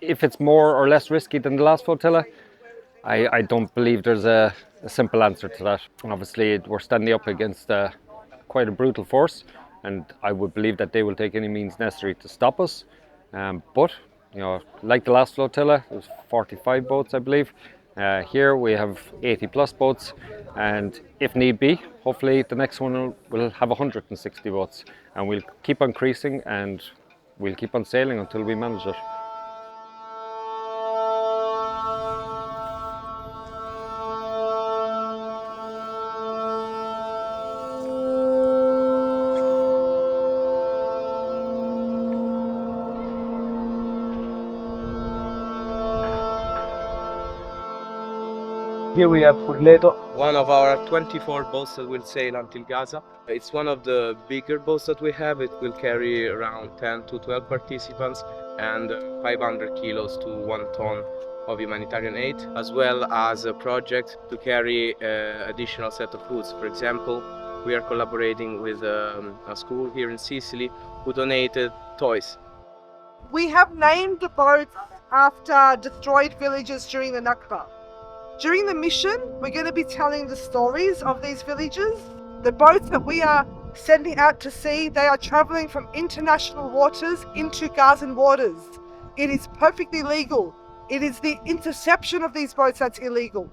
if it's more or less risky than the last flotilla, I don't believe there's a simple answer to that. Obviously, we're standing up against quite a brutal force, and I would believe that they will take any means necessary to stop us. But, you know, like the last flotilla, it was 45 boats, I believe. Here we have 80 plus boats, and if need be, hopefully the next one will have 160 boats, and we'll keep on increasing and we'll keep on sailing until we manage it. Here we have Furleto. One of our 24 boats that will sail until Gaza. It's one of the bigger boats that we have. It will carry around 10 to 12 participants and 500 kilos to 1 ton of humanitarian aid, as well as a project to carry additional set of goods. For example, we are collaborating with a school here in Sicily who donated toys. We have named the boats after destroyed villages during the Nakba. During the mission, we're going to be telling the stories of these villages. The boats that we are sending out to sea, they are traveling from international waters into Gazan waters. It is perfectly legal. It is the interception of these boats that's illegal.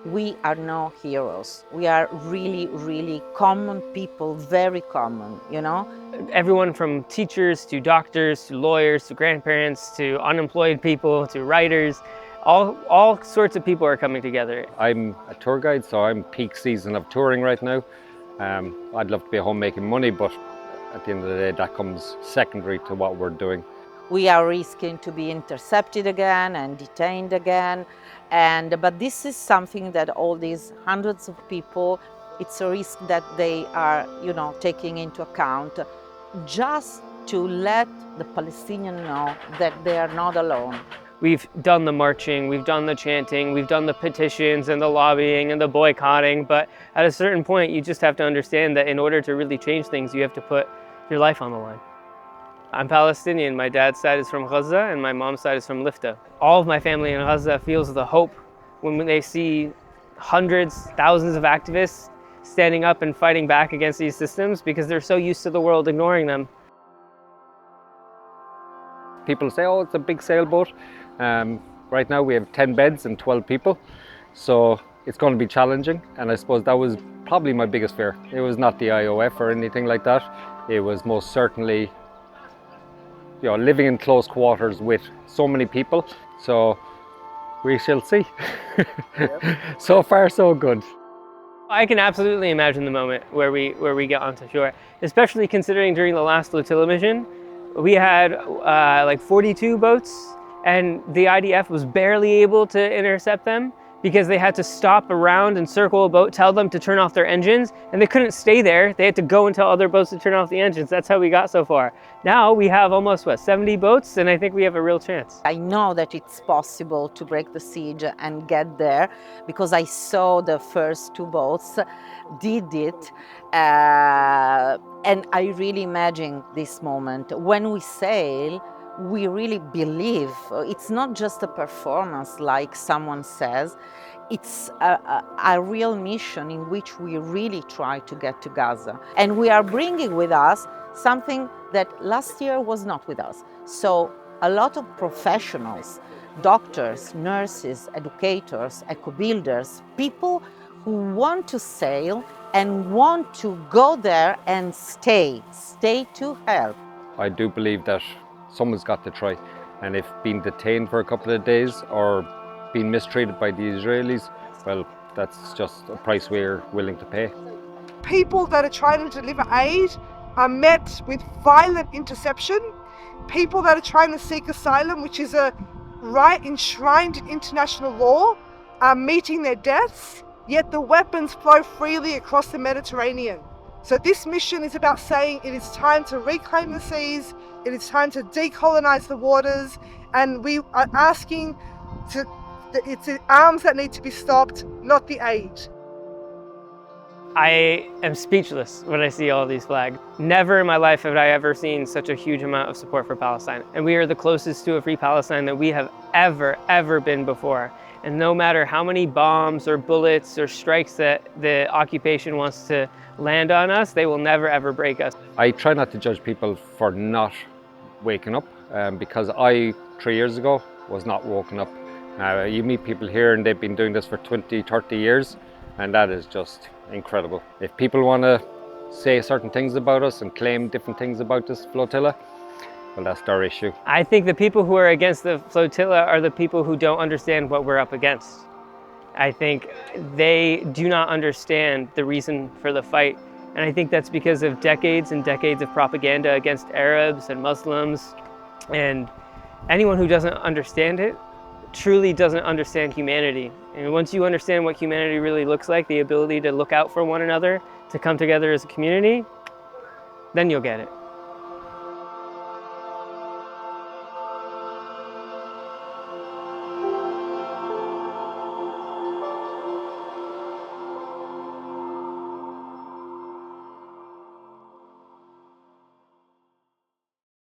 We are no heroes. We are really, really common people, very common, you know? Everyone from teachers to doctors to lawyers to grandparents to unemployed people to writers, all sorts of people are coming together. I'm a tour guide, so I'm peak season of touring right now. I'd love to be at home making money, but at the end of the day, that comes secondary to what we're doing. We are risking to be intercepted again and detained again. But this is something that all these hundreds of people, it's a risk that they are, you know, taking into account just to let the Palestinians know that they are not alone. We've done the marching, we've done the chanting, we've done the petitions and the lobbying and the boycotting, but at a certain point you just have to understand that in order to really change things, you have to put your life on the line. I'm Palestinian. My dad's side is from Gaza and my mom's side is from Lifta. All of my family in Gaza feels the hope when they see hundreds, thousands of activists standing up and fighting back against these systems because they're so used to the world ignoring them. People say, oh, it's a big sailboat. Right now we have 10 beds and 12 people, so it's going to be challenging, and I suppose that was probably my biggest fear. It was not the IOF or anything like that. It was most certainly, you know, living in close quarters with so many people. So we shall see. So far, so good. I can absolutely imagine the moment where we get onto shore, especially considering during the last flotilla mission, we had like 42 boats, and the IDF was barely able to intercept them because they had to stop around and circle a boat, tell them to turn off their engines, and they couldn't stay there. They had to go and tell other boats to turn off the engines. That's how we got so far. Now we have almost, 70 boats, and I think we have a real chance. I know that it's possible to break the siege and get there because I saw the first 2 boats did it. And I really imagine this moment. When we sail, we really believe. It's not just a performance like someone says. It's a real mission in which we really try to get to Gaza. And we are bringing with us something that last year was not with us. So a lot of professionals, doctors, nurses, educators, eco-builders, people who want to sail and want to go there and stay to help. I do believe that someone's got to try, and if being detained for a couple of days or being mistreated by the Israelis, well, that's just a price we're willing to pay. People that are trying to deliver aid are met with violent interception. People that are trying to seek asylum, which is a right enshrined in international law, are meeting their deaths, yet the weapons flow freely across the Mediterranean. So this mission is about saying it is time to reclaim the seas, it is time to decolonize the waters, and we are asking it's the arms that need to be stopped, not the aid. I am speechless when I see all these flags. Never in my life have I ever seen such a huge amount of support for Palestine. And we are the closest to a free Palestine that we have ever been before. And no matter how many bombs or bullets or strikes that the occupation wants to land on us, they will never ever break us. I try not to judge people for not waking up, because I, 3 years ago, was not woken up. You meet people here and they've been doing this for 20, 30 years, and that is just incredible. If people want to say certain things about us and claim different things about this flotilla, well, that's their issue. I think the people who are against the flotilla are the people who don't understand what we're up against. I think they do not understand the reason for the fight. And I think that's because of decades and decades of propaganda against Arabs and Muslims. And anyone who doesn't understand it truly doesn't understand humanity. And once you understand what humanity really looks like, the ability to look out for one another, to come together as a community, then you'll get it.